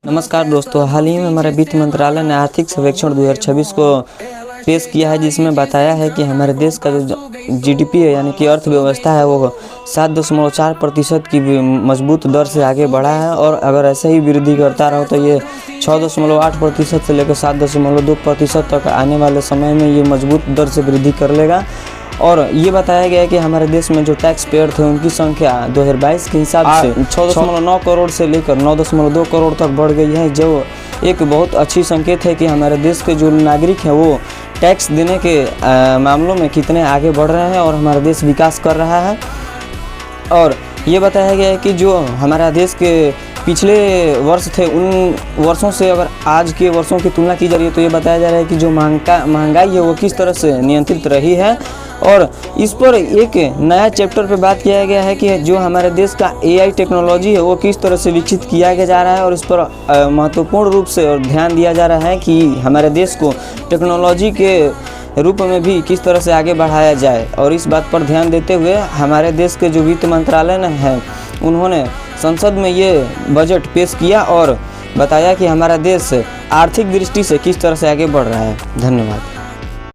नमस्कार दोस्तों, हाल ही में हमारे वित्त मंत्रालय ने आर्थिक सर्वेक्षण 2026 को पेश किया है, जिसमें बताया है कि हमारे देश का जो जीडीपी है यानी कि अर्थव्यवस्था है वो 7.4% की मजबूत दर से आगे बढ़ा है। और अगर ऐसे ही वृद्धि करता रहो तो ये 6.8% से लेकर 7.2% तक आने वाले समय में ये मजबूत दर से वृद्धि कर लेगा। और ये बताया गया है कि हमारे देश में जो टैक्स पेयर थे उनकी संख्या 2022 के हिसाब से 6.9 करोड़ से लेकर 9.2 करोड़ तक बढ़ गई है, जो एक बहुत अच्छी संकेत है कि हमारे देश के जो नागरिक हैं वो टैक्स देने के मामलों में कितने आगे बढ़ रहे हैं और हमारा देश विकास कर रहा है। और ये बताया गया है कि जो हमारा देश के पिछले वर्ष थे उन वर्षों से अगर आज के वर्षों की तुलना की जा रही है तो ये बताया जा रहा है कि जो महंगाई है वो किस तरह से नियंत्रित रही है। और इस पर एक नया चैप्टर पे बात किया गया है कि जो हमारे देश का एआई टेक्नोलॉजी है वो किस तरह से विकसित किया जा रहा है और इस पर महत्वपूर्ण रूप से और ध्यान दिया जा रहा है कि हमारे देश को टेक्नोलॉजी के रूप में भी किस तरह से आगे बढ़ाया जाए। और इस बात पर ध्यान देते हुए हमारे देश के जो वित्त मंत्रालय है उन्होंने संसद में ये बजट पेश किया और बताया कि हमारा देश आर्थिक दृष्टि से किस तरह से आगे बढ़ रहा है। धन्यवाद।